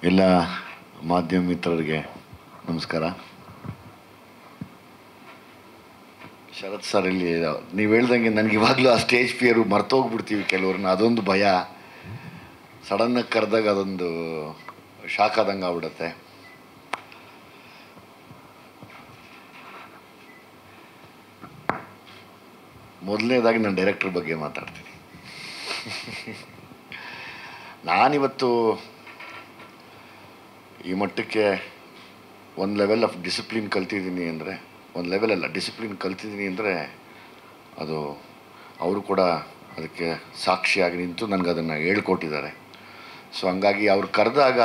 ಎಲ್ಲ ಮಾಧ್ಯಮ ಮಿತ್ರರಿಗೆ ನಮಸ್ಕಾರ. ಶರತ್ ಸರ್, ಇಲ್ಲಿ ನೀವು ಹೇಳ್ದಂಗೆ ನನಗೆ ಇವಾಗಲೂ ಆ ಸ್ಟೇಜ್ ಫಿಯರು ಮರ್ತೋಗ್ಬಿಡ್ತೀವಿ ಕೆಲವ್ರನ್ನ. ಅದೊಂದು ಭಯ, ಸಡನ್ನಾಗಿ ಕರೆದಾಗ ಅದೊಂದು ಶಾಕ್ ಆದಂಗೆ ಆಗ್ಬಿಡುತ್ತೆ. ಮೊದಲನೇದಾಗಿ ನಾನು ಡೈರೆಕ್ಟರ್ ಬಗ್ಗೆ ಮಾತಾಡ್ತೀನಿ. ನಾನಿವತ್ತು ಈ ಮಟ್ಟಕ್ಕೆ ಒಂದು ಲೆವೆಲ್ ಆಫ್ ಡಿಸಿಪ್ಲಿನ್ ಕಲ್ತಿದ್ದೀನಿ ಅಂದರೆ, ಒಂದು ಲೆವೆಲ್ ಅಲ್ಲ, ಡಿಸಿಪ್ಲಿನ್ ಕಲ್ತಿದ್ದೀನಿ ಅಂದರೆ ಅದು ಅವರು ಕೂಡ ಅದಕ್ಕೆ ಸಾಕ್ಷಿಯಾಗಿ ನಿಂತು ನನಗೆ ಅದನ್ನು ಹೇಳ್ಕೊಟ್ಟಿದ್ದಾರೆ. ಸೊ ಹಂಗಾಗಿ ಅವ್ರು ಕರೆದಾಗ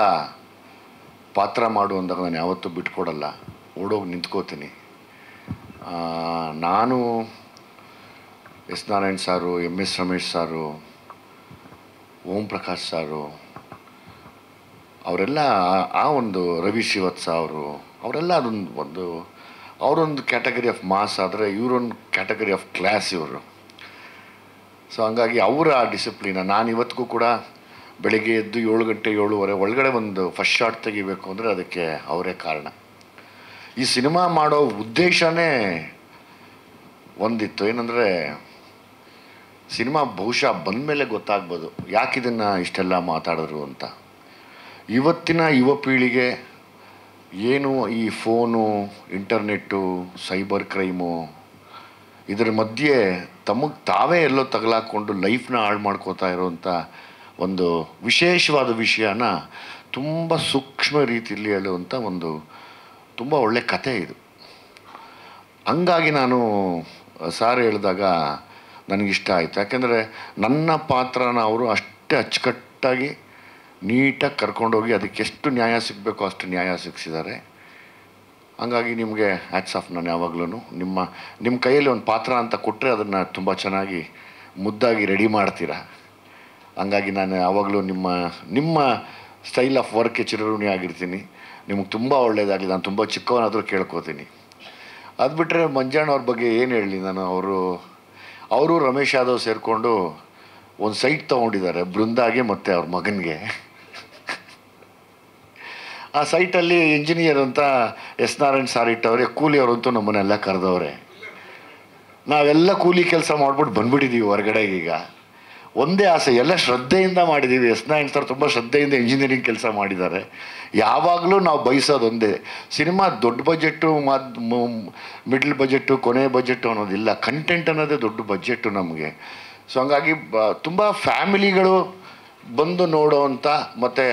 ಪಾತ್ರ ಮಾಡು ಅಂದಾಗ ನಾನು ಯಾವತ್ತೂ ಬಿಟ್ಕೊಡಲ್ಲ, ಓಡೋಗಿ ನಿಂತ್ಕೋತೀನಿ. ನಾನು ಎಸ್ ನಾರಾಯಣ್ ಸಾರು, MS ರಮೇಶ್ ಸಾರು, ಓಂ ಪ್ರಕಾಶ್ ಸಾರು, ಅವರೆಲ್ಲ ಆ ಒಂದು ರವಿ ಶ್ರೀವತ್ಸ ಅವರೆಲ್ಲ ಅವರೊಂದು ಕ್ಯಾಟಗರಿ ಆಫ್ ಮಾಸ್ ಆದರೆ ಇವರೊಂದು ಕ್ಯಾಟಗರಿ ಆಫ್ ಕ್ಲಾಸ್ ಇವರು. ಸೊ ಹಂಗಾಗಿ ಅವರ ಡಿಸಿಪ್ಲಿನ ನಾನು ಇವತ್ತಿಗೂ ಕೂಡ ಬೆಳಗ್ಗೆ ಎದ್ದು 7 ಗಂಟೆ 7:30 ಒಳಗಡೆ ಒಂದು ಫಸ್ಟ್ ಶಾಟ್ ತೆಗಿಬೇಕು ಅಂದರೆ ಅದಕ್ಕೆ ಅವರೇ ಕಾರಣ. ಈ ಸಿನಿಮಾ ಮಾಡೋ ಉದ್ದೇಶನೇ ಒಂದಿತ್ತು, ಏನಂದರೆ ಸಿನಿಮಾ ಬಹುಶಃ ಬಂದಮೇಲೆ ಗೊತ್ತಾಗ್ಬೋದು ಯಾಕಿದನ್ನು ಇಷ್ಟೆಲ್ಲ ಮಾತಾಡಿದ್ರು ಅಂತ. ಇವತ್ತಿನ ಯುವ ಪೀಳಿಗೆ ಏನು ಈ ಫೋನು, ಇಂಟರ್ನೆಟ್ಟು, ಸೈಬರ್ ಕ್ರೈಮು ಇದರ ಮಧ್ಯೆ ತಾವೇ ಎಲ್ಲೋ ತಗಲಾಕೊಂಡು ಲೈಫ್ನ ಹಾಳು ಮಾಡ್ಕೋತಾ ಇರೋವಂಥ ಒಂದು ವಿಶೇಷವಾದ ವಿಷಯನ ತುಂಬ ಸೂಕ್ಷ್ಮ ರೀತಿಯಲ್ಲಿ ಹೇಳುವಂಥ ಒಂದು ತುಂಬ ಒಳ್ಳೆ ಕತೆ ಇದು. ಹಂಗಾಗಿ ನಾನು ಸಾರ್ ಹೇಳಿದಾಗ ನನಗಿಷ್ಟ ಆಯಿತು. ಯಾಕೆಂದರೆ ನನ್ನ ಪಾತ್ರನ ಅವರು ಅಷ್ಟೇ ಅಚ್ಚುಕಟ್ಟಾಗಿ ನೀಟಾಗಿ ಕರ್ಕೊಂಡೋಗಿ ಅದಕ್ಕೆ ಎಷ್ಟು ನ್ಯಾಯ ಸಿಗಬೇಕೋ ಅಷ್ಟು ನ್ಯಾಯ ಸಿಗಿಸಿದ್ದಾರೆ. ಹಂಗಾಗಿ ನಿಮಗೆ ಹ್ಯಾಟ್ಸ್ ಆಫ್. ನಾನು ಯಾವಾಗಲೂ ನಿಮ್ಮ ಕೈಯಲ್ಲಿ ಒಂದು ಪಾತ್ರ ಅಂತ ಕೊಟ್ಟರೆ ಅದನ್ನು ತುಂಬ ಚೆನ್ನಾಗಿ ಮುದ್ದಾಗಿ ರೆಡಿ ಮಾಡ್ತೀರಾ. ಹಂಗಾಗಿ ನಾನು ಯಾವಾಗಲೂ ನಿಮ್ಮ ಸ್ಟೈಲ್ ಆಫ್ ವರ್ಕ್ಗೆ ಚಿರಋಣಿ ಆಗಿರ್ತೀನಿ. ನಿಮಗೆ ತುಂಬ ಒಳ್ಳೆಯದಾಗಲಿ. ನಾನು ತುಂಬ ಚಿಕ್ಕವನಾದರೂ ಕೇಳ್ಕೊತೀನಿ. ಅದು ಬಿಟ್ಟರೆ ಮಂಜಾಣ ಅವ್ರ ಬಗ್ಗೆ ಏನು ಹೇಳಲಿ ನಾನು. ಅವರು ರಮೇಶ್ ಯಾದವ್ ಸೇರಿಕೊಂಡು ಒಂದು ಸೈಟ್ ತೊಗೊಂಡಿದ್ದಾರೆ ಬೃಂದಾಗೆ ಮತ್ತು ಅವ್ರ ಮಗನಿಗೆ. ಆ ಸೈಟಲ್ಲಿ ಇಂಜಿನಿಯರ್ ಅಂತ ಎಸ್ ನಾರಾಯಣ್ ಸಾರ್ ಇಟ್ಟವ್ರೆ, ಕೂಲಿಯವ್ರಂತೂ ನಮ್ಮನ್ನೆಲ್ಲ ಕರೆದವ್ರೆ. ನಾವೆಲ್ಲ ಕೂಲಿ ಕೆಲಸ ಮಾಡ್ಬಿಟ್ಟು ಬಂದ್ಬಿಟ್ಟಿದ್ದೀವಿ ಹೊರಗಡೆಗೆ. ಈಗ ಒಂದೇ ಆಸೆ, ಎಲ್ಲ ಶ್ರದ್ಧೆಯಿಂದ ಮಾಡಿದ್ದೀವಿ. ಎಸ್ ನಾರಾಯಣ್ ಸರ್ ತುಂಬ ಶ್ರದ್ಧೆಯಿಂದ ಇಂಜಿನಿಯರಿಂಗ್ ಕೆಲಸ ಮಾಡಿದ್ದಾರೆ. ಯಾವಾಗಲೂ ನಾವು ಬಯಸೋದು ಒಂದೇ, ಸಿನಿಮಾ ದೊಡ್ಡ ಬಜೆಟ್ಟು, ಮಿಡ್ಲ್ ಬಜೆಟ್ಟು, ಕೊನೆ ಬಜೆಟ್ಟು ಅನ್ನೋದಿಲ್ಲ, ಕಂಟೆಂಟ್ ಅನ್ನೋದೇ ದೊಡ್ಡ ಬಜೆಟ್ಟು ನಮಗೆ. ಸೊ ಹಂಗಾಗಿ ತುಂಬ ಫ್ಯಾಮಿಲಿಗಳು ಬಂದು ನೋಡೋವಂಥ ಮತ್ತು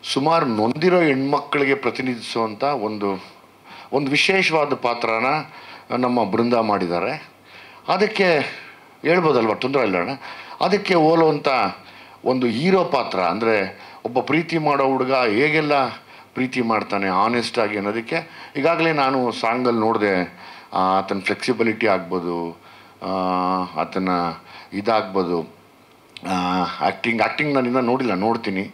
ಸುಮಾರು ನೊಂದಿರೋ ಹೆಣ್ಮಕ್ಳಿಗೆ ಪ್ರತಿನಿಧಿಸುವಂಥ ಒಂದು ವಿಶೇಷವಾದ ಪಾತ್ರನ ನಮ್ಮ ಬೃಂದ ಮಾಡಿದ್ದಾರೆ. ಅದಕ್ಕೆ ಹೇಳ್ಬೋದಲ್ವ, ತೊಂದರೆ ಇಲ್ಲ ಅಣ್ಣ. ಅದಕ್ಕೆ ಹೋಲುವಂಥ ಒಂದು ಹೀರೋ ಪಾತ್ರ ಅಂದರೆ ಒಬ್ಬ ಪ್ರೀತಿ ಮಾಡೋ ಹುಡುಗ ಹೇಗೆಲ್ಲ ಪ್ರೀತಿ ಮಾಡ್ತಾನೆ ಆನೆಸ್ಟಾಗಿ ಅನ್ನೋದಕ್ಕೆ ಈಗಾಗಲೇ ನಾನು ಸಾಂಗಲ್ಲಿ ನೋಡಿದೆ. ಆತನ ಫ್ಲೆಕ್ಸಿಬಿಲಿಟಿ ಆಗ್ಬೋದು, ಆತನ ಇದಾಗ್ಬೋದು, ಆ್ಯಕ್ಟಿಂಗ್ ನಾನಿಂದ ನೋಡಿಲ್ಲ, ನೋಡ್ತೀನಿ.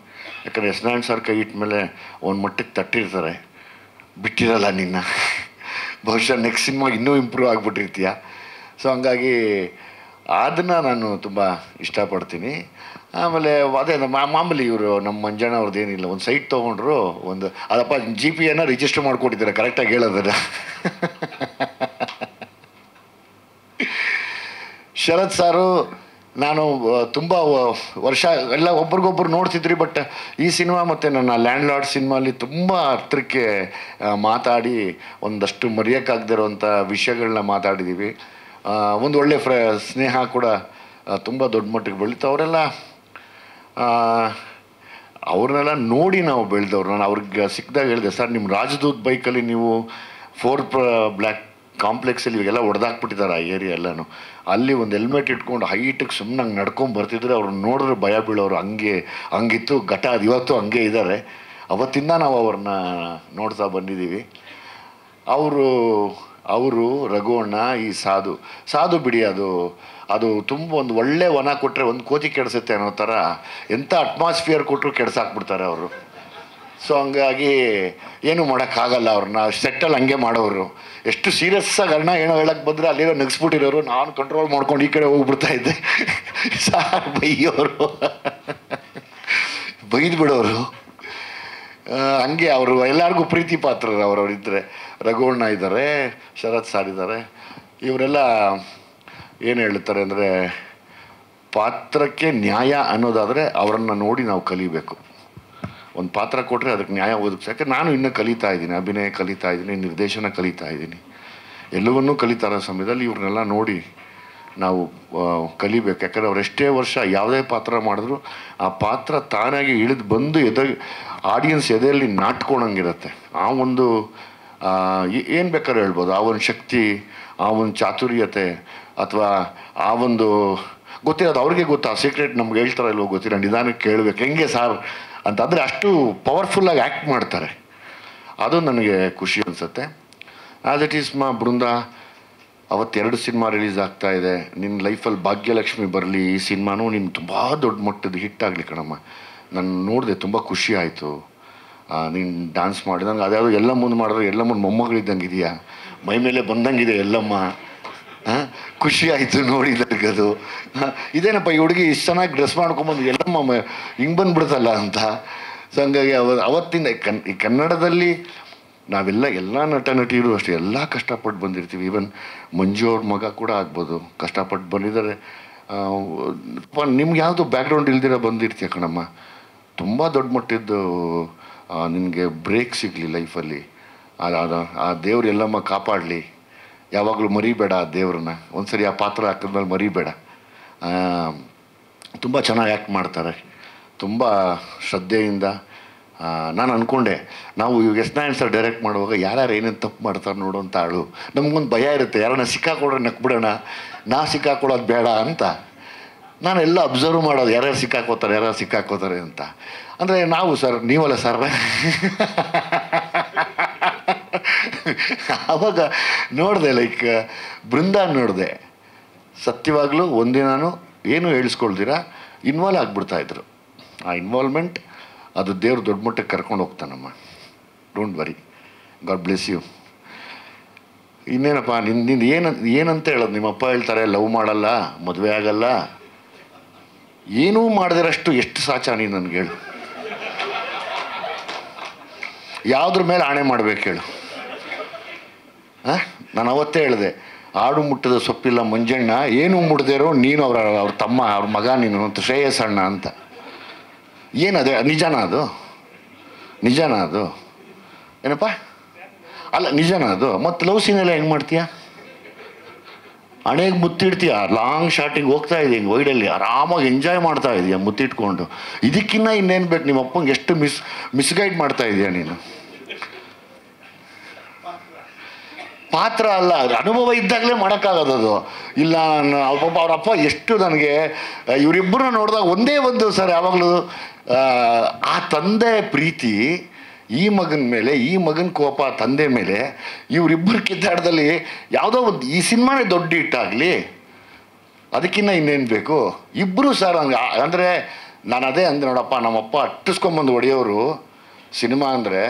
ಯಾಕಂದರೆ ಎಸ್ ನಾರಾಯಣ್ ಸರ್ ಕೈ ಇಟ್ಟ ಮೇಲೆ ಒಂದು ಮಟ್ಟಕ್ಕೆ ತಟ್ಟಿರ್ತಾರೆ, ಬಿಟ್ಟಿರಲ್ಲ ನಿನ್ನ. ಬಹುಶಃ ನೆಕ್ಸ್ಟ್ ಸಿನಿಮಾಗೆ ಇನ್ನೂ ಇಂಪ್ರೂವ್ ಆಗಿಬಿಟ್ಟಿರ್ತೀಯ. ಸೊ ಹಂಗಾಗಿ ಅದನ್ನು ನಾನು ತುಂಬ ಇಷ್ಟಪಡ್ತೀನಿ. ಆಮೇಲೆ ಅದೇ ಮಾಮೂಲಿ ಇವರು ನಮ್ಮ ಮಂಜಣ್ಣ ಅವ್ರದ್ದು ಏನಿಲ್ಲ, ಒಂದು ಸೈಟ್ ತೊಗೊಂಡ್ರು, ಅದಪ್ಪ GPನ ರಿಜಿಸ್ಟರ್ ಮಾಡಿಕೊಟ್ಟಿದ್ದಾರೆ, ಕರೆಕ್ಟಾಗಿ ಹೇಳೋದನ್ನು. ಶರತ್ ಸಾರು ನಾನು ತುಂಬ ವರ್ಷ ಎಲ್ಲ ಒಬ್ರಿಗೊಬ್ರು ನೋಡ್ತಿದ್ರಿ. ಬಟ್ ಈ ಸಿನಿಮಾ ಮತ್ತು ನನ್ನ ಲ್ಯಾಂಡ್ ಲಾರ್ಡ್ ಸಿನಿಮಾಲಿ ತುಂಬ ಹತ್ರಕ್ಕೆ ಮಾತಾಡಿ ಒಂದಷ್ಟು ಮರೆಯೋಕ್ಕಾಗದಿರೋಂಥ ವಿಷಯಗಳನ್ನ ಮಾತಾಡಿದ್ದೀವಿ. ಒಂದು ಒಳ್ಳೆ ಸ್ನೇಹ ಕೂಡ ತುಂಬ ದೊಡ್ಡ ಮಟ್ಟಿಗೆ ಬೆಳೀತು. ಅವ್ರನ್ನೆಲ್ಲ ನೋಡಿ ನಾವು ಬೆಳೆದವ್ರು. ನಾನು ಅವ್ರಿಗೆ ಸಿಕ್ಕಿದಾಗ ಹೇಳಿದೆ, ಸರ್ ನಿಮ್ಮ ರಾಜದೂತ್ ಬೈಕಲ್ಲಿ ನೀವು 4 ಬ್ಲ್ಯಾಕ್ ಕಾಂಪ್ಲೆಕ್ಸಲ್ಲಿ ಇವಾಗೆಲ್ಲ ಹೊಡೆದಾಕ್ಬಿಟ್ಟಿದ್ದಾರೆ ಆ ಏರಿಯಾ ಎಲ್ಲನೂ. ಅಲ್ಲಿ ಒಂದು ಹೆಲ್ಮೆಟ್ ಇಟ್ಕೊಂಡು ಹೈಟಿಗೆ ಸುಮ್ಮನೆ ಹಂಗೆ ನಡ್ಕೊಂಡು ಬರ್ತಿದ್ರೆ ಅವ್ರನ್ನ ನೋಡಿದ್ರೆ ಭಯ ಬೀಳೋರು. ಹಂಗಿತ್ತು ಘಟ. ಅದು ಇವತ್ತು ಹಂಗೆ ಇದ್ದಾರೆ. ಅವತ್ತಿಂದ ನಾವು ಅವ್ರನ್ನ ನೋಡ್ತಾ ಬಂದಿದ್ದೀವಿ. ಅವರು ರಘುವಣ್ಣ, ಈ ಸಾಧು ಬಿಡಿ, ಅದು ತುಂಬ ಒಂದು ಒಳ್ಳೆ ವನ ಕೊಟ್ಟರೆ ಒಂದು ಕೋತಿ ಕೆಡಿಸುತ್ತೆ ಅನ್ನೋ ಥರ ಎಂಥ ಅಟ್ಮಾಸ್ಫಿಯರ್ ಕೊಟ್ಟರು ಕೆಡ್ಸಾಕ್ಬಿಡ್ತಾರೆ ಅವರು. ಸೊ ಹಂಗಾಗಿ ಏನೂ ಮಾಡೋಕ್ಕಾಗಲ್ಲ. ಅವ್ರನ್ನ ಸೆಟ್ಟಲ್ಲಿ ಹಂಗೆ ಮಾಡೋರು. ಎಷ್ಟು ಸೀರಿಯಸ್ಸಾಗಿ ಅಣ್ಣ ಏನೋ ಹೇಳಕ್ಕೆ ಬಂದರೆ ಅಲ್ಲಿರೋ ನಗಿಸ್ಬಿಟ್ಟಿರೋರು. ನಾನು ಕಂಟ್ರೋಲ್ ಮಾಡ್ಕೊಂಡು ಈ ಕಡೆ ಹೋಗ್ಬಿಡ್ತಾ ಇದ್ದೆ. ಸಾರ್ ಬೈಯೋರು, ಬೈದು ಬಿಡೋರು. ಹಂಗೆ ಅವರು ಎಲ್ಲರಿಗೂ ಪ್ರೀತಿ ಪಾತ್ರರು ಅವರವರಿದ್ದರೆ. ರಘುವಣ್ಣ ಇದ್ದಾರೆ, ಶರತ್ ಸರ್ ಇದ್ದಾರೆ. ಇವರೆಲ್ಲ ಏನು ಹೇಳ್ತಾರೆ ಅಂದರೆ, ಪಾತ್ರಕ್ಕೆ ನ್ಯಾಯ ಅನ್ನೋದಾದರೆ ಅವರನ್ನು ನೋಡಿ ನಾವು ಕಲಿಬೇಕು. ಒಂದು ಪಾತ್ರ ಕೊಟ್ಟರೆ ಅದಕ್ಕೆ ನ್ಯಾಯ ಒದಗಿಸೋಕ್ಕೆ ನಾನು ಇನ್ನೂ ಕಲಿತಾ ಇದ್ದೀನಿ, ಅಭಿನಯ ಕಲಿತಾ ಇದ್ದೀನಿ, ನಿರ್ದೇಶನ ಕಲಿತಾ ಇದ್ದೀನಿ. ಎಲ್ಲವನ್ನೂ ಕಲಿತಾ ಇರೋ ಸಮಯದಲ್ಲಿ ಇವ್ರನ್ನೆಲ್ಲ ನೋಡಿ ನಾವು ಕಲಿಬೇಕು. ಯಾಕಂದರೆ ಅವ್ರು ಎಷ್ಟೇ ವರ್ಷ ಯಾವುದೇ ಪಾತ್ರ ಮಾಡಿದ್ರು ಆ ಪಾತ್ರ ತಾನಾಗಿ ಇಳಿದು ಬಂದು ಆಡಿಯನ್ಸ್ ಎದೆಯಲ್ಲಿ ನಾಟ್ಕೊಳಂಗಿರುತ್ತೆ. ಆ ಒಂದು ಏನು ಬೇಕಾದ್ರೆ ಹೇಳ್ಬೋದು, ಆ ಒಂದು ಶಕ್ತಿ, ಆ ಒಂದು ಚಾತುರ್ಯತೆ, ಅಥವಾ ಆ ಒಂದು ಗೊತ್ತಿರೋದು ಅವ್ರಿಗೆ ಗೊತ್ತಾ. ಸೀಕ್ರೆಟ್ ನಮ್ಗೆ ಹೇಳ್ತಾರೋ ಇಲ್ವೋ ಗೊತ್ತಿಲ್ಲ, ನಿಧಾನಕ್ಕೆ ಕೇಳಬೇಕು ಹೆಂಗೆ ಸಾರ್ ಅಂತಂದರೆ ಅಷ್ಟು ಪವರ್ಫುಲ್ಲಾಗಿ ಆ್ಯಕ್ಟ್ ಮಾಡ್ತಾರೆ. ಅದು ನನಗೆ ಖುಷಿ ಅನಿಸುತ್ತೆ. ಆ್ಯಸ್ ಇಟ್ ಈಸ್ ಬೃಂದ, ಅವತ್ತು 2 ಸಿನಿಮಾ ರಿಲೀಸ್ ಆಗ್ತಾಯಿದೆ. ನಿನ್ನ ಲೈಫಲ್ಲಿ ಭಾಗ್ಯಲಕ್ಷ್ಮಿ ಬರಲಿ, ಈ ಸಿನಿಮಾನೂ ನಿನ್ನ ತುಂಬ ದೊಡ್ಡ ಮಟ್ಟದ ಹಿಟ್ ಆಗಲಿ ಕಣಮ್ಮ. ನಾನು ನೋಡಿದೆ, ತುಂಬ ಖುಷಿ ಆಯಿತು. ನೀನು ಡ್ಯಾನ್ಸ್ ಮಾಡಿ ನಂಗೆ ಅದ್ಯಾವುದು ಎಲ್ಲ ಮುಂದೆ ಮಾಡಿದ್ರೆ ಎಲ್ಲ ಮುಂದೆ ಮೊಮ್ಮಗಳಿದ್ದಂಗೆ ಇದೆಯಾ, ಮೈ ಮೇಲೆ ಬಂದಂಗಿದೆ ಎಲ್ಲಮ್ಮ. ಖುಷಿ ಆಯಿತು ನೋಡಿ ನನಗದು. ಇದೇನಪ್ಪ ಈ ಹುಡುಗಿ ಇಷ್ಟು ಚೆನ್ನಾಗಿ ಡ್ರೆಸ್ ಮಾಡ್ಕೊಂಬಂದು ಎಲ್ಲಮ್ಮ ಹಿಂಗೆ ಬಂದುಬಿಡ್ತಲ್ಲ ಅಂತ. ಸೊ ಹಂಗಾಗಿ ಅವತ್ತಿಂದ ಈ ಕನ್ನಡದಲ್ಲಿ ನಾವೆಲ್ಲ ಎಲ್ಲ ನಟ ನಟಿಯರು ಅಷ್ಟೇ ಎಲ್ಲ ಕಷ್ಟಪಟ್ಟು ಬಂದಿರ್ತೀವಿ. ಈವನ್ ಮಂಜು ಅವ್ರ ಮಗ ಕೂಡ ಆಗ್ಬೋದು, ಕಷ್ಟಪಟ್ಟು ಬಂದಿದ್ದಾರೆ. ನಿಮ್ಗೆ ಯಾವುದು ಬ್ಯಾಕ್ಗ್ರೌಂಡ್ ಇಲ್ದಿರ ಬಂದಿರ್ತೀಯ ಕಣಮ್ಮ. ತುಂಬ ದೊಡ್ಡ ಮಟ್ಟದ್ದು ನಿನಗೆ ಬ್ರೇಕ್ ಸಿಗಲಿ ಲೈಫಲ್ಲಿ. ಆ ದೇವ್ರು ಎಲ್ಲಮ್ಮ ಕಾಪಾಡಲಿ. ಯಾವಾಗಲೂ ಮರಿಬೇಡ ಆ ದೇವ್ರನ್ನ. ಒಂದ್ಸರಿ ಆ ಪಾತ್ರ ಹಾಕಿದ್ಮೇಲೆ ಮರಿಬೇಡ. ತುಂಬ ಚೆನ್ನಾಗಿ ಆ್ಯಕ್ಟ್ ಮಾಡ್ತಾರೆ, ತುಂಬ ಶ್ರದ್ಧೆಯಿಂದ. ನಾನು ಅಂದ್ಕೊಂಡೆ, ನಾವು ಎಸ್ ನಾರಾಯಣ್ ಸರ್ ಡೈರೆಕ್ಟ್ ಮಾಡುವಾಗ ಯಾರ್ಯಾರು ಏನೇನು ತಪ್ಪು ಮಾಡ್ತಾರೆ ನೋಡು ಅಂತ ಆಳು. ನಮಗೊಂದು ಭಯ ಇರುತ್ತೆ, ಯಾರನ್ನ ಸಿಕ್ಕಾಕೊಡ್ರೆ ನಕ್ಬಿಡೋಣ, ಸಿಕ್ಕಾಕೊಳ್ಳೋದು ಬೇಡ ಅಂತ. ನಾನೆಲ್ಲ ಅಬ್ಸರ್ವ್ ಮಾಡೋದು, ಯಾರ್ಯಾರು ಸಿಕ್ಕಾಕೋತಾರೆ ಅಂತ. ಅಂದರೆ ನಾವು ಸರ್, ನೀವಲ್ಲ ಸರ್. ಆವಾಗ ನೋಡಿದೆ, ಲೈಕ್ ಬೃಂದ ನೋಡಿದೆ. ಸತ್ಯವಾಗಲೂ ಒಂದಿನಾನು ಏನು ಹೇಳಿಸ್ಕೊಳ್ದಿರ ಇನ್ವಾಲ್ವ್ ಆಗಿಬಿಡ್ತಾಯಿದ್ರು. ಆ ಇನ್ವಾಲ್ವ್ಮೆಂಟ್ ಅದು ದೇವ್ರು ದೊಡ್ಡ ಮಟ್ಟಕ್ಕೆ ಕರ್ಕೊಂಡು ಹೋಗ್ತಾನಮ್ಮ. Don't worry, God bless you. ಇನ್ನೇನಪ್ಪ ನಿಂದು ಏನಂತ ಹೇಳೋದು. ನಿಮ್ಮಪ್ಪ ಹೇಳ್ತಾರೆ ಲವ್ ಮಾಡಲ್ಲ, ಮದುವೆ ಆಗಲ್ಲ, ಏನೂ ಮಾಡದಿರಷ್ಟು ಎಷ್ಟು ಸಾಚ ನೀನು ನನಗೆ ಹೇಳು. ಯಾವುದ್ರ ಮೇಲೆ ಆಣೆ ಮಾಡ್ಬೇಕು ಹೇಳು. ನಾನು ಅವತ್ತೇ ಹೇಳಿದೆ, ಆಡು ಮುಟ್ಟದ ಸೊಪ್ಪಿಲ್ಲ ಮಂಜಣ್ಣ, ಏನು ಮುಡ್ದೇರೋ ನೀನು ಅವ್ರ ತಮ್ಮ, ಅವ್ರ ಮಗ ನೀನು ಅಂತ, ಶ್ರೇಯಸ್ ಅಣ್ಣ ಅಂತ. ಏನದೆ, ನಿಜನಾ ಅದು ಏನಪ್ಪ? ಅಲ್ಲ, ನಿಜನಾ ಅದು? ಮತ್ತು ಲವ್ ಸೀನೆಲ್ಲ ಹೆಂಗೆ ಮಾಡ್ತೀಯ? ಹಣೆಗೆ ಮುತ್ತಿಡ್ತೀಯ, ಲಾಂಗ್ ಶಾಟಿಗೆ ಹೋಗ್ತಾ ಇದೀಯ, ವೈಡಲ್ಲಿ ಆರಾಮಾಗಿ ಎಂಜಾಯ್ ಮಾಡ್ತಾ ಇದೀಯ ಮುತ್ತಿಟ್ಕೊಂಡು. ಇದಕ್ಕಿನ್ನ ಇನ್ನೇನು ಬೇಕು? ನಿಮ್ಮ ಅಪ್ಪಂಗೆ ಎಷ್ಟು ಮಿಸ್ಗೈಡ್ ಮಾಡ್ತಾ ಇದೀಯ ನೀನು. ಪಾತ್ರ ಅಲ್ಲ, ಅದು ಅನುಭವ ಇದ್ದಾಗಲೇ ಮಾಡೋಕ್ಕಾಗೋದು. ಇಲ್ಲ ಅವರಪ್ಪ ಎಷ್ಟು ನನಗೆ ಇವರಿಬ್ಬರನ್ನ ನೋಡಿದಾಗ ಒಂದೇ ಒಂದು ಸರ್ ಯಾವಾಗಲೂ ಆ ತಂದೆ ಪ್ರೀತಿ ಈ ಮಗನ ಮೇಲೆ, ಈ ಮಗನ ಕೋಪ ತಂದೆ ಮೇಲೆ, ಇವರಿಬ್ಬರ ಕಿತ್ತಾಟದಲ್ಲಿ ಯಾವುದೋ ಒಂದು ಈ ಸಿನಿಮಾನೇ ದೊಡ್ಡ ಹಿಟ್ಟಾಗಲಿ, ಅದಕ್ಕಿಂತ ಇನ್ನೇನು ಬೇಕು? ಇಬ್ಬರು ಸರ್ ಹಂಗೆ. ಅಂದರೆ ನಾನು ಅದೇ ಅಂದೆ, ನೋಡಪ್ಪ ನಮ್ಮಪ್ಪ ಅಟ್ಟಿಸ್ಕೊಂಬಂದು ಹೊಡೆಯೋರು ಸಿನಿಮಾ ಅಂದರೆ,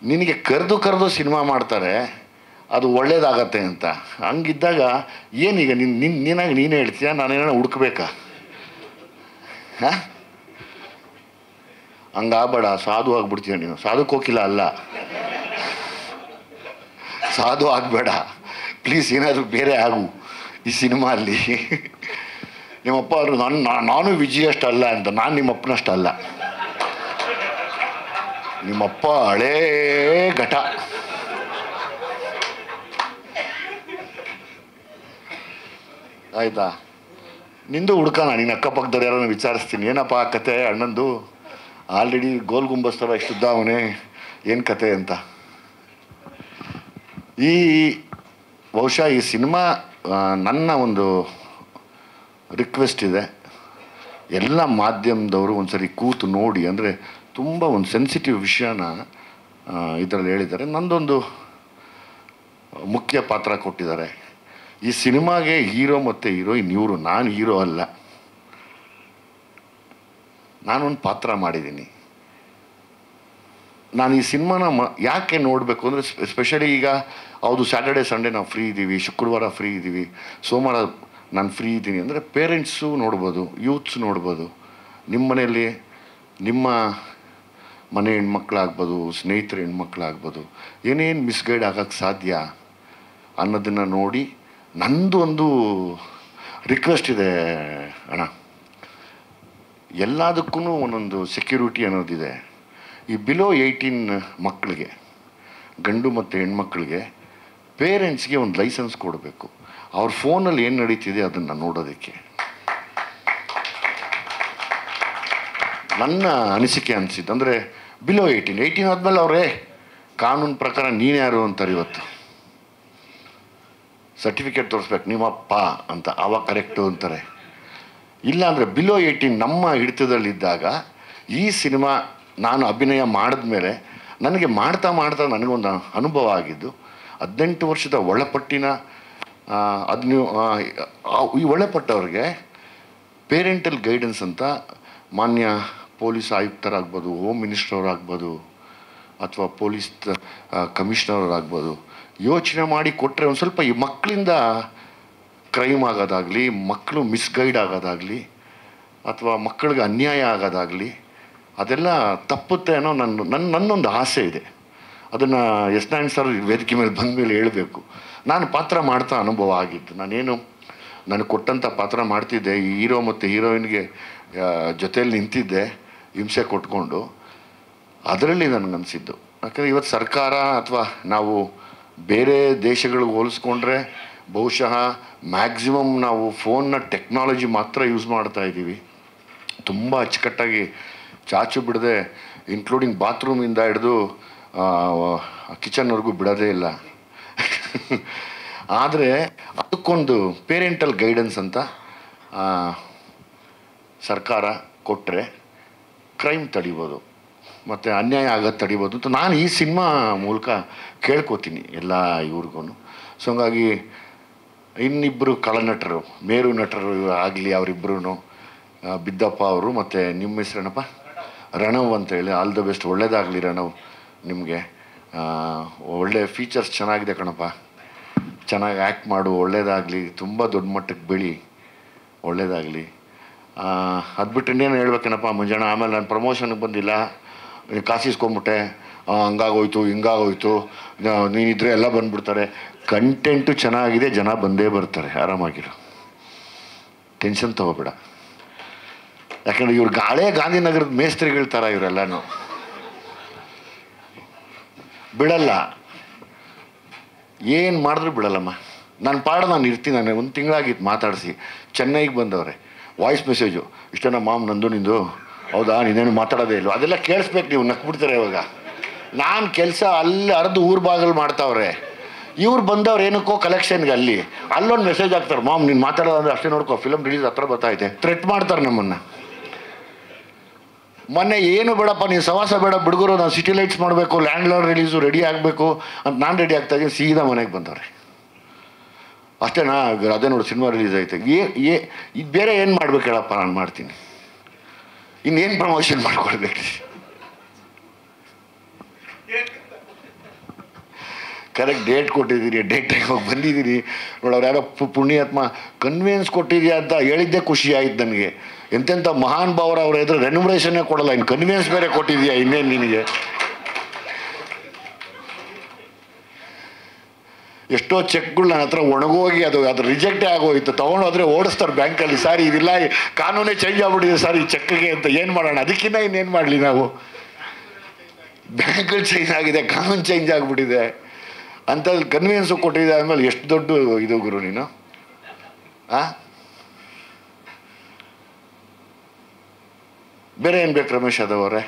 ನಿನಗೆ ಕರೆದು ಸಿನಿಮಾ ಮಾಡ್ತಾರೆ, ಅದು ಒಳ್ಳೇದಾಗತ್ತೆ ಅಂತ. ಹಂಗಿದ್ದಾಗ ಏನೀಗ ನೀನಾಗಿ ನೀನೇ ಹೇಳ್ತೀಯ, ನಾನೇನೋ ಹುಡುಕ್ಬೇಕಾ? ಹಂಗಾಗಬೇಡ, ಸಾಧು ಆಗ್ಬಿಡ್ತೀಯ ನೀನು. ಸಾಧುಕ್ಕೆ ಹೋಗಿಲ್ಲ ಅಲ್ಲ, ಸಾಧು ಆಗಬೇಡ ಪ್ಲೀಸ್. ಏನಾದರೂ ಬೇರೆ ಆಗು ಈ ಸಿನಿಮಾ ಅಲ್ಲಿ. ನಿಮ್ಮಪ್ಪ ಅವರು ನಾನು ವಿಜಯ್ ಅಷ್ಟಲ್ಲ ಅಂತ. ನಾನು ನಿಮ್ಮಪ್ಪನಷ್ಟಲ್ಲ. ನಿಮ್ಮಪ್ಪ ಹಳೇ ಘಟ. ಆಯಿತಾ? ನಿಂದು ಹುಡ್ಕೋಣ, ನೀನು ಅಕ್ಕಪಕ್ಕದವ್ರು ಯಾರನ್ನ ವಿಚಾರಿಸ್ತೀನಿ, ಏನಪ್ಪ ಕತೆ ಅಣ್ಣಂದು, ಆಲ್ರೆಡಿ ಗೋಲ್ ಗುಂಬಸ್ ಥರ ಇಷ್ಟುದ್ದ ಅವನೇ, ಏನು ಕತೆ ಅಂತ. ಬಹುಶಃ ಈ ಸಿನಿಮಾ ನನ್ನ ಒಂದು ರಿಕ್ವೆಸ್ಟ್ ಇದೆ, ಎಲ್ಲ ಮಾಧ್ಯಮದವರು ಒಂದ್ಸರಿ ಕೂತು ನೋಡಿ. ಅಂದರೆ ತುಂಬ ಒಂದು ಸೆನ್ಸಿಟಿವ್ ವಿಷಯನ ಇದರಲ್ಲಿ ಹೇಳಿದ್ದಾರೆ. ನಂದೊಂದು ಮುಖ್ಯ ಪಾತ್ರ ಕೊಟ್ಟಿದ್ದಾರೆ ಈ ಸಿನಿಮಾಗೆ. ಹೀರೋ ಮತ್ತು ಹೀರೋಯಿನ್ ಇವರು, ನಾನು ಹೀರೋ ಅಲ್ಲ, ನಾನೊಂದು ಪಾತ್ರ ಮಾಡಿದ್ದೀನಿ. ನಾನು ಈ ಸಿನಿಮಾನ ಯಾಕೆ ನೋಡಬೇಕು ಅಂದರೆ, ಸ್ಪೆಷಲಿ ಈಗ ಹೌದು ಸ್ಯಾಟರ್ಡೆ ಸಂಡೇ ನಾವು ಫ್ರೀ ಇದ್ದೀವಿ, ಶುಕ್ರವಾರ ಫ್ರೀ ಇದ್ದೀವಿ, ಸೋಮವಾರ ನಾನು ಫ್ರೀ ಇದ್ದೀನಿ ಅಂದರೆ ಪೇರೆಂಟ್ಸು ನೋಡ್ಬೋದು, ಯೂತ್ಸ್ ನೋಡ್ಬೋದು. ನಿಮ್ಮ ಮನೆಯಲ್ಲಿ ನಿಮ್ಮ ಮನೆ ಹೆಣ್ಮಕ್ಳಾಗ್ಬೋದು, ಸ್ನೇಹಿತರ ಹೆಣ್ಮಕ್ಳಾಗ್ಬೋದು, ಏನೇನು ಮಿಸ್ಗೈಡ್ ಆಗೋಕ್ಕೆ ಸಾಧ್ಯ ಅನ್ನೋದನ್ನು ನೋಡಿ ನಂದು ಒಂದು ರಿಕ್ವೆಸ್ಟ್ ಇದೆ ಅಣ್ಣ. ಎಲ್ಲದಕ್ಕೂ ಒಂದೊಂದು ಸೆಕ್ಯೂರಿಟಿ ಅನ್ನೋದಿದೆ. ಈ ಬಿಲೋ 18 ಮಕ್ಕಳಿಗೆ, ಗಂಡು ಮತ್ತು ಹೆಣ್ಮಕ್ಳಿಗೆ ಪೇರೆಂಟ್ಸ್ಗೆ ಒಂದು ಲೈಸೆನ್ಸ್ ಕೊಡಬೇಕು. ಅವ್ರ ಫೋನಲ್ಲಿ ಏನು ನಡೀತಿದೆ ಅದನ್ನು ನೋಡೋದಕ್ಕೆ. ನನ್ನ ಅನಿಸಿಕೆ ಅನಿಸಿದ್ದು ಅಂದರೆ ಬಿಲೋ 18 ಆದಮೇಲೆ ಅವರೇ ಕಾನೂನು ಪ್ರಕಾರ ನೀನು ಯಾರು ಅಂತಾರೆ. ಇವತ್ತು ಸರ್ಟಿಫಿಕೇಟ್ ತೋರಿಸ್ಬೇಕು, ನಿಮ್ಮಪ್ಪ ಅಂತ, ಆವಾಗ ಕರೆಕ್ಟು ಅಂತಾರೆ. ಇಲ್ಲಾಂದರೆ ಬಿಲೋ 18 ನಮ್ಮ ಹಿಡಿತದಲ್ಲಿದ್ದಾಗ ಈ ಸಿನಿಮಾ ನಾನು ಅಭಿನಯ ಮಾಡಿದ್ಮೇಲೆ ನನಗೆ ಮಾಡ್ತಾ ನನಗೊಂದು ಅನುಭವ ಆಗಿದ್ದು, 18 ವರ್ಷದ ಒಳಪಟ್ಟಿನ ಈ ಒಳಪಟ್ಟವ್ರಿಗೆ ಪೇರೆಂಟಲ್ ಗೈಡೆನ್ಸ್ ಅಂತ ಮಾನ್ಯ ಪೊಲೀಸ್ ಆಯುಕ್ತರಾಗ್ಬೋದು, ಹೋಮ್ ಮಿನಿಸ್ಟ್ರವರಾಗ್ಬೋದು, ಅಥವಾ ಪೊಲೀಸ್ ಕಮಿಷನರಾಗ್ಬೋದು, ಯೋಚನೆ ಮಾಡಿ ಕೊಟ್ಟರೆ ಒಂದು ಸ್ವಲ್ಪ ಈ ಮಕ್ಕಳಿಂದ ಕ್ರೈಮ್ ಆಗೋದಾಗಲಿ, ಮಕ್ಕಳು ಮಿಸ್ಗೈಡ್ ಆಗೋದಾಗಲಿ, ಅಥವಾ ಮಕ್ಕಳಿಗೆ ಅನ್ಯಾಯ ಆಗೋದಾಗಲಿ ಅದೆಲ್ಲ ತಪ್ಪುತ್ತೆ ಅನ್ನೋ ನನ್ನೊಂದು ಆಸೆ ಇದೆ. ಅದನ್ನು ಎಸ್ ನಾರಾಯಣ್ ಸರ್ ವೇದಿಕೆ ಮೇಲೆ ಬಂದ ಮೇಲೆ ಹೇಳಬೇಕು. ನಾನು ಪಾತ್ರ ಮಾಡ್ತಾ ಅನುಭವ ಆಗಿದ್ದು, ನನಗೆ ಕೊಟ್ಟಂಥ ಪಾತ್ರ ಮಾಡ್ತಿದ್ದೆ. ಈ ಹೀರೋ ಮತ್ತು ಹೀರೋಯಿನ್ಗೆ ಜೊತೆಯಲ್ಲಿ ನಿಂತಿದ್ದೆ, ಹಿಂಸೆ ಕೊಟ್ಕೊಂಡು. ಅದರಲ್ಲಿ ನನಗನ್ಸಿದ್ದು, ಯಾಕಂದರೆ ಇವತ್ತು ಸರ್ಕಾರ ಅಥವಾ ನಾವು ಬೇರೆ ದೇಶಗಳಿಗೆ ಹೋಲಿಸ್ಕೊಂಡ್ರೆ ಬಹುಶಃ ಮ್ಯಾಕ್ಸಿಮಮ್ ನಾವು ಫೋನ್ನ ಟೆಕ್ನಾಲಜಿ ಮಾತ್ರ ಯೂಸ್ ಮಾಡ್ತಾ ಇದ್ದೀವಿ. ತುಂಬ ಅಚ್ಚುಕಟ್ಟಾಗಿ ಚಾಚು ಬಿಡದೆ, ಇನ್ಕ್ಲೂಡಿಂಗ್ ಬಾತ್ರೂಮಿಂದ ಹಿಡಿದು ಕಿಚನ್ವರೆಗೂ ಬಿಡೋದೇ ಇಲ್ಲ. ಆದರೆ ಅದಕ್ಕೊಂದು ಪೇರೆಂಟಲ್ ಗೈಡೆನ್ಸ್ ಅಂತ ಸರ್ಕಾರ ಕೊಟ್ಟರೆ ಕ್ರೈಮ್ ತಡಿಬೋದು ಮತ್ತು ಅನ್ಯಾಯ ಆಗೋದು ತಡಿಬೋದು ಅಂತ ನಾನು ಈ ಸಿನಿಮಾ ಮೂಲಕ ಕೇಳ್ಕೊತೀನಿ ಎಲ್ಲ ಇವ್ರಿಗೂ. ಸೊ ಹಂಗಾಗಿ ಇನ್ನಿಬ್ಬರು ಕಳನಟರು, ಮೇರು ನಟರು ಆಗಲಿ, ಅವರಿಬ್ಬರೂ ಬಿದ್ದಪ್ಪ ಅವರು ಮತ್ತು ನಿಮ್ಮ ಹೆಸರೇನಪ್ಪ, ರಣವ್ ಅಂತೇಳಿ, ಆಲ್ ದ ಬೆಸ್ಟ್, ಒಳ್ಳೇದಾಗಲಿ ರಣವ್. ನಿಮಗೆ ಒಳ್ಳೆ ಫೀಚರ್ಸ್ ಚೆನ್ನಾಗಿದೆ ಕಣಪ್ಪ, ಚೆನ್ನಾಗಿ ಆ್ಯಕ್ಟ್ ಮಾಡು, ಒಳ್ಳೇದಾಗಲಿ, ತುಂಬ ದೊಡ್ಡ ಮಟ್ಟಕ್ಕೆ ಬೆಳಿ, ಒಳ್ಳೇದಾಗಲಿ. ಅದು ಬಿಟ್ಟು ಇನ್ನೇನು ಹೇಳ್ಬೇಕೇನಪ್ಪ ಮುಂಜಾನೆ. ಆಮೇಲೆ ನಾನು ಪ್ರಮೋಷನ್ಗೆ ಬಂದಿಲ್ಲ, ಕಾಸಿಸ್ಕೊಂಬಿಟ್ಟೆ, ಹಂಗಾಗೋಯ್ತು ಹಿಂಗಾಗೋಯ್ತು, ನೀನಿದ್ರೆ ಎಲ್ಲ ಬಂದುಬಿಡ್ತಾರೆ. ಕಂಟೆಂಟು ಚೆನ್ನಾಗಿದೆ, ಜನ ಬಂದೇ ಬರ್ತಾರೆ, ಆರಾಮಾಗಿರು, ಟೆನ್ಷನ್ ತೊಗೋಬೇಡ. ಯಾಕಂದರೆ ಇವ್ರಿಗೆ ಹಳೇ ಗಾಂಧಿನಗರದ ಮೇಸ್ತ್ರಿಗಳ ಥರ ಇವರೆಲ್ಲನೂ ಬಿಡಲ್ಲ, ಏನು ಮಾಡಿದ್ರು ಬಿಡಲ್ಲಮ್ಮ. ನಾನು ನಾನು ಇರ್ತೀನಿ. ನಾನು ಒಂದು ತಿಂಗಳಾಗಿತ್ತು ಮಾತಾಡಿಸಿ, ಚೆನ್ನೈಗೆ ಬಂದವ್ರೆ, ವಾಯ್ಸ್ ಮೆಸೇಜು, ಇಷ್ಟೇನ ಮಾಮ್ ನಂದು ನಿಂದು, ಹೌದಾ ನೀನೇನು ಮಾತಾಡೋದೇ ಇಲ್ಲ, ಅದೆಲ್ಲ ಕೇಳಿಸ್ಬೇಕು, ನೀವು ನಕ್ಬಿಡ್ತಾರೆ. ಇವಾಗ ನಾನು ಕೆಲಸ ಅಲ್ಲಿ ಅರ್ಧ ಊರು ಬಾಗಲು ಮಾಡ್ತಾವ್ರೆ, ಇವ್ರು ಬಂದವ್ರು ಏನಕ್ಕೋ ಕಲೆಕ್ಷನ್ಗೆ ಅಲ್ಲೊಂದು ಮೆಸೇಜ್ ಹಾಕ್ತಾರೆ, ಮಾಮ್ ನೀನು ಮಾತಾಡೋದಂದ್ರೆ ಅಷ್ಟೇ ನೋಡ್ಕೋ, ಫಿಲಮ್ ರಿಲೀಸ್ ಹತ್ರ ಬರ್ತಾಯಿದೆ, ಥ್ರೆಟ್ ಮಾಡ್ತಾರೆ ನಮ್ಮನ್ನು. ಮೊನ್ನೆ ಏನು ಬೇಡಪ್ಪ ನೀನು ಸವಾಸ ಬೇಡ ಬಿಡುಗರು, ನಾನು ಸಿಟಿ ಲೈಟ್ಸ್ ಮಾಡಬೇಕು, ಲ್ಯಾಂಡ್ ಲಾರ್ಡ್ ರಿಲೀಸು ರೆಡಿ ಆಗಬೇಕು ಅಂತ ನಾನು ರೆಡಿ ಆಗ್ತಾಯಿದ್ದೀನಿ. ಸೀದಾ ಮನೆಗೆ ಬಂದವ್ರೆ. ಅಷ್ಟೇನಾ, ಅದೇ ನೋಡಿ ಸಿನಿಮಾ ರಿಲೀಸ್ ಆಯ್ತು. ಇದು ಬೇರೆ ಏನು ಮಾಡ್ಬೇಕು ಹೇಳಪ್ಪ, ನಾನು ಮಾಡ್ತೀನಿ, ಇನ್ನೇನು ಪ್ರಮೋಷನ್ ಮಾಡ್ಕೊಳ್ಬೇಕು. ಕರೆಕ್ಟ್ ಡೇಟ್ ಕೊಟ್ಟಿದ್ದೀರಿ, ಡೇಟ್ ಟೈಮಾಗಿ ಬಂದಿದ್ದೀರಿ. ನೋಡೋರು ಯಾರೋ ಪುಣ್ಯಾತ್ಮ ಕನ್ವಿನ್ಸ್ ಕೊಟ್ಟಿದ್ಯಾ ಅಂತ ಹೇಳಿದ್ದೇ ಖುಷಿ ಆಯ್ತು ನನಗೆ. ಎಂತೆಂಥ ಮಹಾನ್ ಭಾವರು ಅವ್ರ ಎದುರು ರೆನ್ಯುಮರೇಷನ್ನೇ ಕೊಡಲ್ಲ, ಇನ್ನು ಕನ್ವಿನ್ಸ್ ಬೇರೆ ಕೊಟ್ಟಿದ್ಯಾ, ಇನ್ನೇನು ನಿನಗೆ. ಎಷ್ಟೋ ಚೆಕ್ಗಳು ನನ್ನ ಹತ್ರ ಒಣಗೋಗಿ ಅದು ರಿಜೆಕ್ಟೇ ಆಗೋಯ್ತು, ತೊಗೊಂಡೋದ್ರೆ ಓಡಿಸ್ತಾರೆ ಬ್ಯಾಂಕಲ್ಲಿ, ಸಾರಿ ಇದಿಲ್ಲ, ಕಾನೂನೇ ಚೇಂಜ್ ಆಗ್ಬಿಟ್ಟಿದೆ ಸರ್ ಈ ಚೆಕ್ಗೆ ಅಂತ. ಏನು ಮಾಡೋಣ, ಅದಕ್ಕಿಂತ ಇನ್ನೇನು ಮಾಡಲಿ ನಾವು, ಬ್ಯಾಂಕಲ್ಲಿ ಚೇಂಜ್ ಆಗಿದೆ, ಕಾನೂನು ಚೇಂಜ್ ಆಗಿಬಿಟ್ಟಿದೆ ಅಂತ ಕನ್ವಿನ್ಸು ಕೊಟ್ಟಿದೆ. ಆದಮೇಲೆ ಎಷ್ಟು ದೊಡ್ಡ ಇದು ಗುರು ನೀನು. ಬೇರೆ ಏನು ಬೇಕು ರಮೇಶ್ ಯಾದವ್ ಅವರೇ?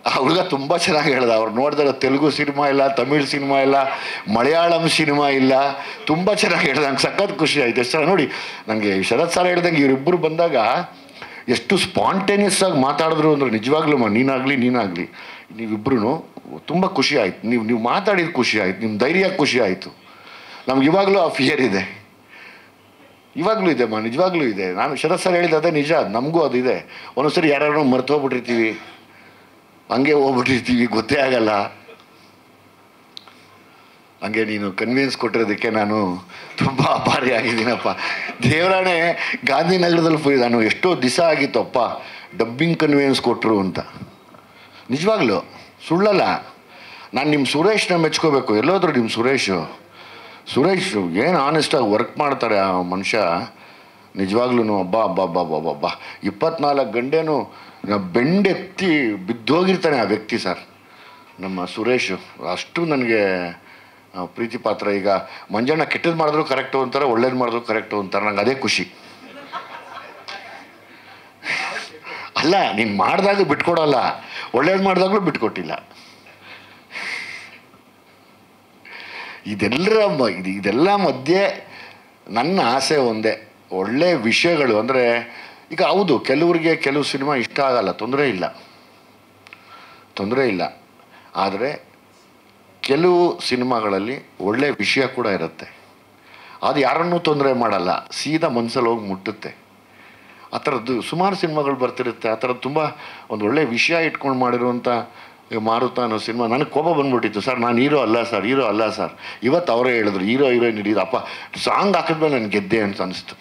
ಆ ಹುಡುಗ ತುಂಬ ಚೆನ್ನಾಗಿ ಹೇಳ್ದ. ಅವ್ರು ನೋಡಿದಾಗ ತೆಲುಗು ಸಿನಿಮಾ ಇಲ್ಲ, ತಮಿಳ್ ಸಿನಿಮಾ ಇಲ್ಲ, ಮಲಯಾಳಂ ಸಿನಿಮಾ ಇಲ್ಲ, ತುಂಬ ಚೆನ್ನಾಗಿ ಹೇಳ್ದ. ನಂಗೆ ಸಖತ್ ಖುಷಿ ಆಯ್ತು. ಎಷ್ಟು ಚೆನ್ನಾಗಿ ನೋಡಿ, ನನಗೆ ಶರತ್ ಸರ್ ಹೇಳ್ದಂಗೆ ಇವರಿಬ್ಬರು ಬಂದಾಗ ಎಷ್ಟು ಸ್ಪಾಂಟೇನಿಯಸ್ ಆಗಿ ಮಾತಾಡಿದ್ರು ಅಂದ್ರೆ ನಿಜವಾಗ್ಲೂ ನೀನಾಗಲಿ ನೀವಿಬ್ಬರೂ ತುಂಬ ಖುಷಿ ಆಯ್ತು. ನೀವು ಮಾತಾಡಿದ ಖುಷಿ ಆಯ್ತು, ನಿಮ್ಮ ಧೈರ್ಯ ಖುಷಿ ಆಯಿತು. ನಮ್ಗೆ ಇವಾಗಲೂ ಆ ಫಿಯರ್ ಇದೆ, ಇವಾಗಲೂ ಇದೆ ನಿಜವಾಗ್ಲೂ ಇದೆ. ನಾನು ಶರತ್ ಸರ್ ಹೇಳಿದ ಅದೇ ನಿಜ, ನಮಗೂ ಅದು ಇದೆ. ಒಂದೊಂದ್ಸರಿ ಯಾರು ಮರ್ತು ಹೋಗ್ಬಿಟ್ಟಿರ್ತೀವಿ, ಹಂಗೆ ಹೋಗ್ಬಿಟ್ಟಿರ್ತೀವಿ, ಗೊತ್ತೇ ಆಗಲ್ಲ. ಹಂಗೆ ನೀನು ಕನ್ವಿನ್ಸ್ ಕೊಟ್ಟಿರೋದಕ್ಕೆ ನಾನು ತುಂಬ ಆಭಾರಿ ಆಗಿದ್ದೀನಪ್ಪ. ದೇವರಾಣೆ ಗಾಂಧಿನಗರದಲ್ಲಿ ನಾನು ಎಷ್ಟೋ ದಿವಸ ಆಗಿತ್ತಪ್ಪ ಡಬ್ಬಿಂಗ್ ಕನ್ವೀನಿಯನ್ಸ್ ಕೊಟ್ಟರು ಅಂತ. ನಿಜವಾಗ್ಲೂ ಸುಳ್ಳಲ್ಲ. ನಾನು ನಿಮ್ಮ ಸುರೇಶ್ನ ಮೆಚ್ಕೋಬೇಕು. ಎಲ್ಲೋದ್ರು ನಿಮ್ಮ ಸುರೇಶ್ ಏನು ಆನೆಸ್ಟಾಗಿ ವರ್ಕ್ ಮಾಡ್ತಾರೆ ಆ ಮನುಷ್ಯ. ನಿಜವಾಗ್ಲೂ ಅಬ್ಬಾ 24 ಗಂಟೆನೂ ಬೆಂಡೆತ್ತಿ ಬಿದ್ದೋಗಿರ್ತಾನೆ ಆ ವ್ಯಕ್ತಿ ಸರ್, ನಮ್ಮ ಸುರೇಶ್. ಅಷ್ಟು ನನಗೆ ಪ್ರೀತಿ ಪಾತ್ರ. ಈಗ ಮಂಜಣ್ಣ ಕೆಟ್ಟದ್ದು ಮಾಡಿದ್ರು ಕರೆಕ್ಟು ಅಂತಾರೆ, ಒಳ್ಳೇದು ಮಾಡಿದ್ರು ಕರೆಕ್ಟು ಅಂತಾರೆ. ನಂಗೆ ಅದೇ ಖುಷಿ. ಅಲ್ಲ, ನೀನು ಮಾಡಿದಾಗ ಬಿಟ್ಕೊಡಲ್ಲ, ಒಳ್ಳೇದು ಮಾಡಿದಾಗಲೂ ಬಿಟ್ಕೊಟ್ಟಿಲ್ಲ. ಇದೆಲ್ಲ ಮಧ್ಯೆ ನನ್ನ ಆಸೆ ಒಂದೇ, ಒಳ್ಳೆ ವಿಷಯಗಳು. ಅಂದರೆ ಈಗ ಹೌದು, ಕೆಲವರಿಗೆ ಕೆಲವು ಸಿನಿಮಾ ಇಷ್ಟ ಆಗಲ್ಲ, ತೊಂದರೆ ಇಲ್ಲ. ಆದರೆ ಕೆಲವು ಸಿನಿಮಾಗಳಲ್ಲಿ ಒಳ್ಳೆ ವಿಷಯ ಕೂಡ ಇರುತ್ತೆ. ಅದು ಯಾರನ್ನೂ ತೊಂದರೆ ಮಾಡಲ್ಲ, ಸೀದಾ ಮನಸ್ಸಲ್ಲಿ ಹೋಗಿ ಮುಟ್ಟುತ್ತೆ. ಆ ಥರದ್ದು ಸುಮಾರು ಸಿನಿಮಾಗಳು ಬರ್ತಿರುತ್ತೆ. ಆ ಥರದ್ದು ತುಂಬ ಒಂದು ಒಳ್ಳೆ ವಿಷಯ ಇಟ್ಕೊಂಡು ಮಾಡಿರುವಂಥ ಮಾರುತ ಅನ್ನೋ ಸಿನಿಮಾ. ನನಗೆ ಕೋಪ ಬಂದ್ಬಿಟ್ಟಿತ್ತು ಸರ್, ನಾನು ಹೀರೋ ಅಲ್ಲ ಸರ್. ಇವತ್ತು ಅವರೇ ಹೇಳಿದ್ರು ಹೀರೋಯಿನ್ ಹಿಡಿದು ಅಪ್ಪ ಸಾಂಗ್ ಹಾಕಿದ್ಮೇಲೆ ನಾನು ಗೆದ್ದೆ ಅಂತ ಅನಿಸ್ತು.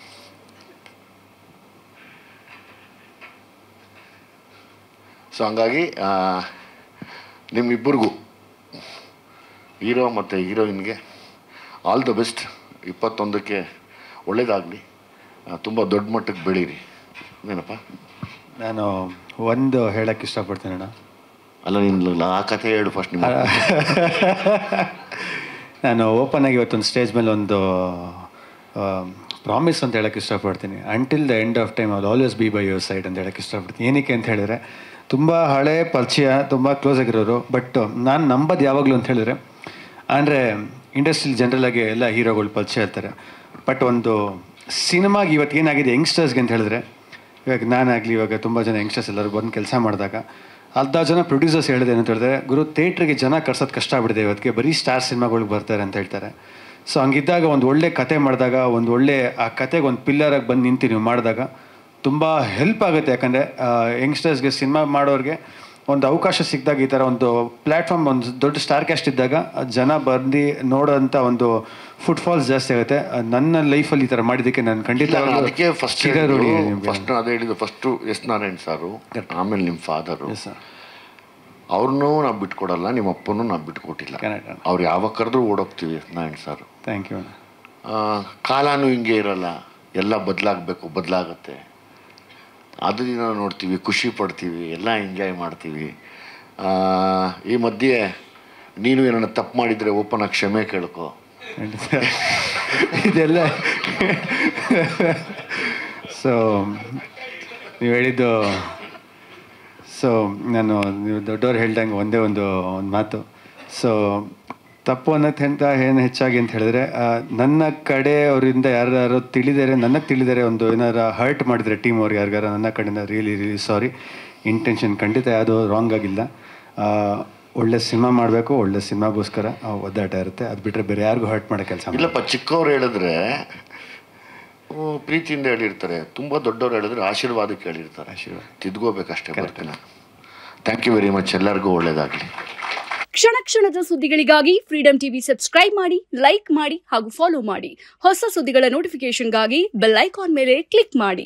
ಸೊ ಹಂಗಾಗಿ ನಿಮ್ಮಿಬ್ಬರಿಗೂ, ಹೀರೋ ಮತ್ತು ಹೀರೋಯಿನ್ಗೆ ಆಲ್ ದ ಬೆಸ್ಟ್. 21ಕ್ಕೆ ಒಳ್ಳೇದಾಗಲಿ, ತುಂಬ ದೊಡ್ಡ ಮಟ್ಟಕ್ಕೆ ಬೆಳೀರಿ. ಏನಪ್ಪ ನಾನು ಒಂದು ಹೇಳೋಕ್ಕೆ ಇಷ್ಟಪಡ್ತೀನಿ ಅಣ್ಣ. ಅಲ್ಲ, ನಿನ್ನ ಆ ಕಥೆ ಹೇಳು ಫಸ್ಟ್. ನಿಮ್ಮ ನಾನು ಓಪನ್ ಆಗಿ ಇವತ್ತೊಂದು ಸ್ಟೇಜ್ ಮೇಲೆ ಒಂದು ಪ್ರಾಮಿಸ್ ಅಂತ ಹೇಳೋಕ್ಕೆ ಇಷ್ಟಪಡ್ತೀನಿ. Until the end of time I will always B by your side ಅಂತ ಹೇಳೋಕ್ಕೆ ಇಷ್ಟಪಡ್ತೀನಿ. ಏನಕ್ಕೆ ಅಂತ ಹೇಳಿದರೆ, ತುಂಬ ಹಳೆ ಪರಿಚಯ, ತುಂಬ ಕ್ಲೋಸ್ ಆಗಿರೋರು. ಬಟ್ ನಾನು ನಂಬೋದು ಯಾವಾಗಲೂ ಅಂತ ಹೇಳಿದರೆ, ಅಂದರೆ ಇಂಡಸ್ಟ್ರಿಲಿ ಜನರಲಾಗಿ ಎಲ್ಲ ಹೀರೋಗಳು ಪರಿಚಯ ಇರ್ತಾರೆ. ಬಟ್ ಒಂದು ಸಿನಿಮಾಗೆ ಇವತ್ತು ಏನಾಗಿದೆ ಯಂಗ್ಸ್ಟರ್ಸ್ಗೆ ಅಂತ ಹೇಳಿದ್ರೆ, ಇವಾಗ ನಾನಾಗಲಿ, ಇವಾಗ ತುಂಬ ಜನ ಯಂಗ್ಸ್ಟರ್ಸ್ ಎಲ್ಲರೂ ಬಂದು ಕೆಲಸ ಮಾಡಿದಾಗ ಅರ್ಧ ಜನ ಪ್ರೊಡ್ಯೂಸರ್ಸ್ ಹೇಳಿದೆ ಅಂತ ಹೇಳಿದ್ರೆ, ಗುರು ಥಿಯೇಟ್ರಿಗೆ ಜನ ಕರ್ಸೋದು ಕಷ್ಟ ಆಗ್ಬಿಟ್ಟಿದೆ ಇವತ್ತಿಗೆ, ಬರೀ ಸ್ಟಾರ್ ಸಿನಿಮಾಗಳಿಗೆ ಬರ್ತಾರೆ ಅಂತ ಹೇಳ್ತಾರೆ. ಸೊ ಹಂಗಿದ್ದಾಗ ಒಂದು ಒಳ್ಳೆ ಕತೆ ಮಾಡಿದಾಗ, ಒಂದು ಒಳ್ಳೆ ಆ ಕತೆಗೆ ಒಂದು ಪಿಲ್ಲರಾಗಿ ಬಂದು ನಿಂತು ನೀವು ಮಾಡಿದಾಗ ತುಂಬ ಹೆಲ್ಪ್ ಆಗುತ್ತೆ. ಯಾಕಂದರೆ ಯಂಗ್ಸ್ಟರ್ಸ್ಗೆ, ಸಿನಿಮಾ ಮಾಡೋರಿಗೆ ಒಂದು ಅವಕಾಶ ಸಿಕ್ಕಿದಾಗ, ಈ ಥರ ಒಂದು ಪ್ಲ್ಯಾಟ್ಫಾರ್ಮ್, ಒಂದು ದೊಡ್ಡ ಸ್ಟಾರ್ ಕ್ಯಾಸ್ಟ್ ಇದ್ದಾಗ ಜನ ಬಂದು ನೋಡೋಂಥ ಒಂದು ಫುಟ್ಫಾಲ್ಸ್ ಜಾಸ್ತಿ ಆಗುತ್ತೆ. ನನ್ನ ಲೈಫಲ್ಲಿ ಈ ಥರ ಮಾಡಿದ್ದಕ್ಕೆ ನಾನು ಖಂಡಿತ ಅದಕ್ಕೆ ಫಸ್ಟ್ ಅದೇ ಹೇಳಿದ್ದು. ಫಸ್ಟು ಎಸ್ ನಾರಾಯಣ್ ಸಾರು, ಆಮೇಲೆ ನಿಮ್ಮ ಫಾದರು, ಅವ್ರನ್ನೂ ನಾವು ಬಿಟ್ಕೊಡಲ್ಲ, ನಿಮ್ಮ ಅಪ್ಪನೂ ನಾವು ಬಿಟ್ಕೊಟ್ಟಿಲ್ಲ. ಅವ್ರು ಯಾವಾಗ ಕರೆದ್ರೂ ಓಡೋಗ್ತೀವಿ ಎಸ್ ನಾರಾಯಣ್ ಸಾರು. Thank you. ಕಾಲನೂ ಹಿಂಗೆ ಇರಲ್ಲ, ಎಲ್ಲ ಬದಲಾಗುತ್ತೆ. ಅದನ್ನ ನೋಡ್ತೀವಿ, ಖುಷಿ ಪಡ್ತೀವಿ, ಎಲ್ಲ ಎಂಜಾಯ್ ಮಾಡ್ತೀವಿ. ಈ ಮಧ್ಯೆ ನೀನು ಏನನ್ನ ತಪ್ಪು ಮಾಡಿದರೆ ಓಪನ್ ಆಗಿ ಕ್ಷಮೆ ಕೇಳ್ಕೊ. ಇದೆಲ್ಲ ಸೊ ನೀವು ಹೇಳಿದ್ದು, ಸೊ ನಾನು ನೀವು ದೊಡ್ಡವ್ರು ಹೇಳ್ದಂಗೆ ಒಂದೇ ಒಂದು ಮಾತು. ಸೊ ತಪ್ಪು ಅನ್ನೋಕ್ಕಿಂತ ಏನು ಹೆಚ್ಚಾಗಿ ಅಂತ ಹೇಳಿದ್ರೆ, ನನ್ನ ಕಡೆ ಅವರಿಂದ ಯಾರು ತಿಳಿದರೆ, ನನಗೆ ತಿಳಿದರೆ ಒಂದು ಏನಾರು ಹರ್ಟ್ ಮಾಡಿದರೆ ಟೀಮ್ ಅವ್ರಿಗೆ ಯಾರಿಗಾರ, ನನ್ನ ಕಡೆಯಿಂದ ರಿಯಲಿ ಸಾರಿ. ಇಂಟೆನ್ಷನ್ ಖಂಡಿತ ಯಾವುದೋ ರಾಂಗ್ ಆಗಿಲ್ಲ. ಒಳ್ಳೆ ಸಿನಿಮಾ ಮಾಡಬೇಕು, ಒಳ್ಳೆ ಸಿನಿಮಾಗೋಸ್ಕರ ಒದ್ದಾಟ ಇರುತ್ತೆ. ಅದು ಬಿಟ್ಟರೆ ಬೇರೆ ಯಾರಿಗೂ ಹರ್ಟ್ ಮಾಡೋ ಕೆಲಸ ಇಲ್ಲಪ್ಪ. ಚಿಕ್ಕವ್ರು ಹೇಳಿದ್ರೆ ಪ್ರೀತಿಯಿಂದ ಹೇಳಿರ್ತಾರೆ, ತುಂಬ ದೊಡ್ಡವ್ರು ಹೇಳಿದ್ರೆ ಆಶೀರ್ವಾದಕ್ಕೆ ಹೇಳಿರ್ತಾರೆ. ತಿದ್ಕೋಬೇಕಷ್ಟೇ. ಬರ್ತೀನಿ. Thank you very much. ಎಲ್ಲರಿಗೂ ಒಳ್ಳೆಯದಾಗಲಿ. ಕ್ಷಣದ ಸುದ್ದಿಗಳಿಗಾಗಿ ಫ್ರೀಡಂ ಟಿವಿ ಸಬ್ಸ್ಕ್ರೈಬ್ ಮಾಡಿ, ಲೈಕ್ ಮಾಡಿ ಹಾಗೂ ಫಾಲೋ ಮಾಡಿ. ಹೊಸ ಸುದ್ದಿಗಳ ನೋಟಿಫಿಕೇಶನ್ಗಾಗಿ ಬೆಲ್ ಐಕಾನ್ ಮೇಲೆ ಕ್ಲಿಕ್ ಮಾಡಿ.